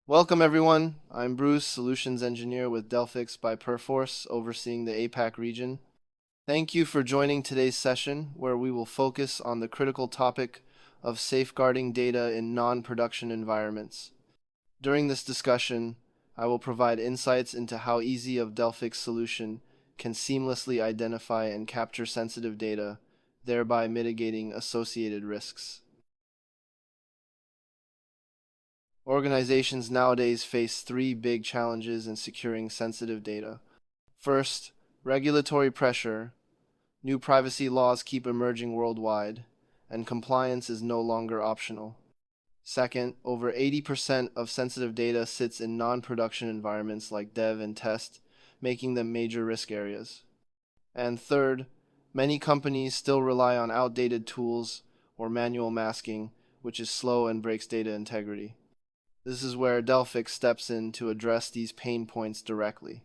Welcome everyone. I'm Bruce, Solutions Engineer with Delphix by Perforce, overseeing the APAC region. Thank you for joining today's session, where we will focus on the critical topic of safeguarding data in non-production environments. During this discussion, I will provide insights into how easy of Delphix solution can seamlessly identify and capture sensitive data, thereby mitigating associated risks. Organizations nowadays face three big challenges in securing sensitive data. First, regulatory pressure. New privacy laws keep emerging worldwide, and compliance is no longer optional. Second, over 80% of sensitive data sits in non-production environments like dev and test, making them major risk areas. And third, many companies still rely on outdated tools or manual masking, which is slow and breaks data integrity. This is where Delphix steps in to address these pain points directly.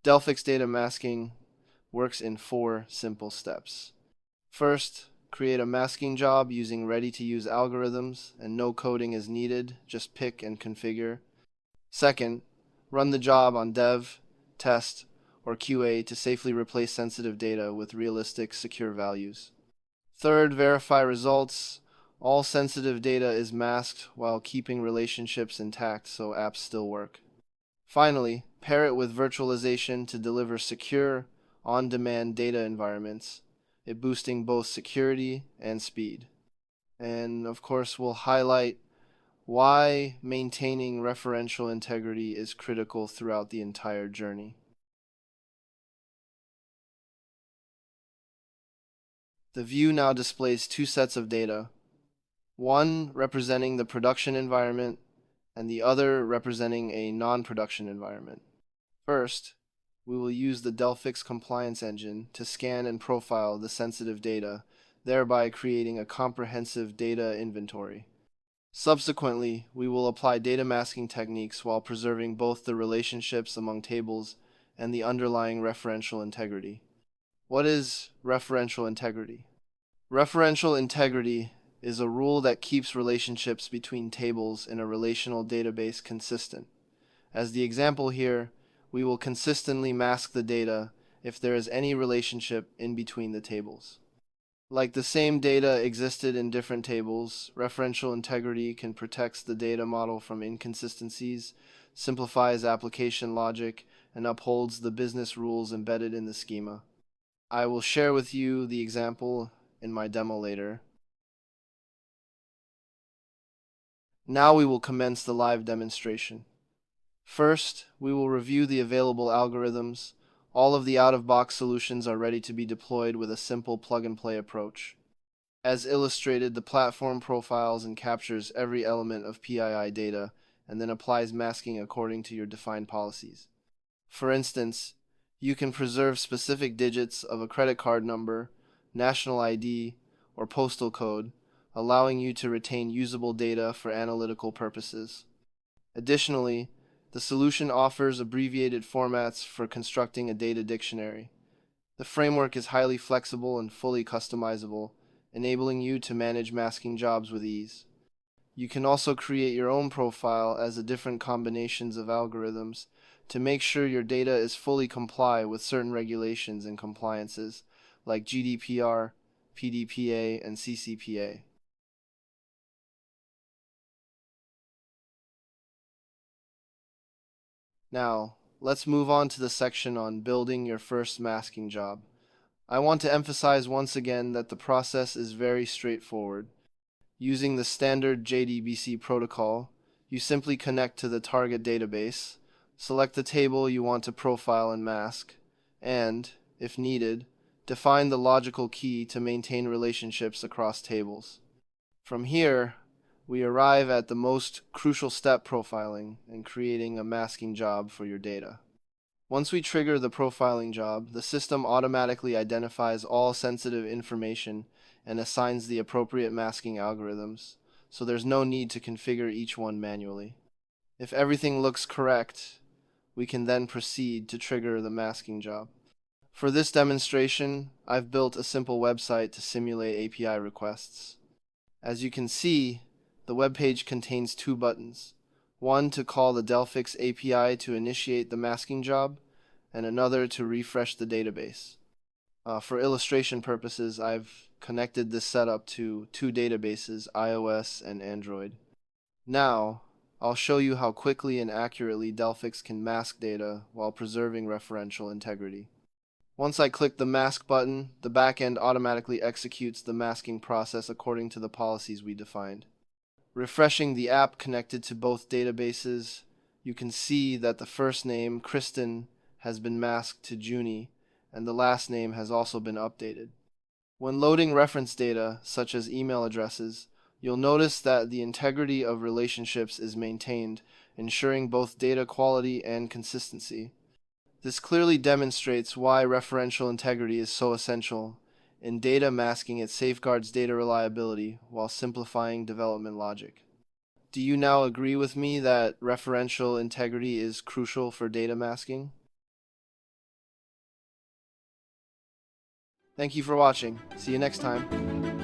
Delphix data masking works in 4 simple steps. First, create a masking job using ready-to-use algorithms, and no coding is needed, just pick and configure. Second, run the job on dev, test, or QA to safely replace sensitive data with realistic, secure values. Third, verify results. All sensitive data is masked while keeping relationships intact so apps still work. Finally, pair it with virtualization to deliver secure, on-demand data environments, it boosting both security and speed. And of course, we'll highlight why maintaining referential integrity is critical throughout the entire journey. The view now displays 2 sets of data, one representing the production environment and the other representing a non-production environment. First, we will use the Delphix compliance engine to scan and profile the sensitive data, thereby creating a comprehensive data inventory. Subsequently, we will apply data masking techniques while preserving both the relationships among tables and the underlying referential integrity. What is referential integrity? Referential integrity is a rule that keeps relationships between tables in a relational database consistent. As the example here, we will consistently mask the data if there is any relationship in between the tables. Like the same data existed in different tables, referential integrity can protect the data model from inconsistencies, simplifies application logic, and upholds the business rules embedded in the schema. I will share with you the example in my demo later. Now we will commence the live demonstration. First, we will review the available algorithms. All of the out-of-box solutions are ready to be deployed with a simple plug-and-play approach. As illustrated, the platform profiles and captures every element of PII data and then applies masking according to your defined policies. For instance, you can preserve specific digits of a credit card number, national ID, or postal code, allowing you to retain usable data for analytical purposes. Additionally, the solution offers abbreviated formats for constructing a data dictionary. The framework is highly flexible and fully customizable, enabling you to manage masking jobs with ease. You can also create your own profile as a different combinations of algorithms to make sure your data is fully comply with certain regulations and compliances like GDPR, PDPA, and CCPA. Now, let's move on to the section on building your first masking job. I want to emphasize once again that the process is very straightforward. Using the standard JDBC protocol, you simply connect to the target database, select the table you want to profile and mask, and, if needed, define the logical key to maintain relationships across tables. From here, we arrive at the most crucial step, profiling and creating a masking job for your data. Once we trigger the profiling job, the system automatically identifies all sensitive information and assigns the appropriate masking algorithms, so there's no need to configure each one manually. If everything looks correct, we can then proceed to trigger the masking job. For this demonstration, I've built a simple website to simulate API requests. As you can see, the web page contains two buttons. One to call the Delphix API to initiate the masking job, and another to refresh the database. For illustration purposes, I've connected this setup to two databases, iOS and Android. Now, I'll show you how quickly and accurately Delphix can mask data while preserving referential integrity. Once I click the mask button, the backend automatically executes the masking process according to the policies we defined. Refreshing the app connected to both databases, you can see that the first name, Kristen, has been masked to Junie, and the last name has also been updated. When loading reference data, such as email addresses, you'll notice that the integrity of relationships is maintained, ensuring both data quality and consistency. This clearly demonstrates why referential integrity is so essential. In data masking, it safeguards data reliability while simplifying development logic. Do you now agree with me that referential integrity is crucial for data masking? Thank you for watching. See you next time.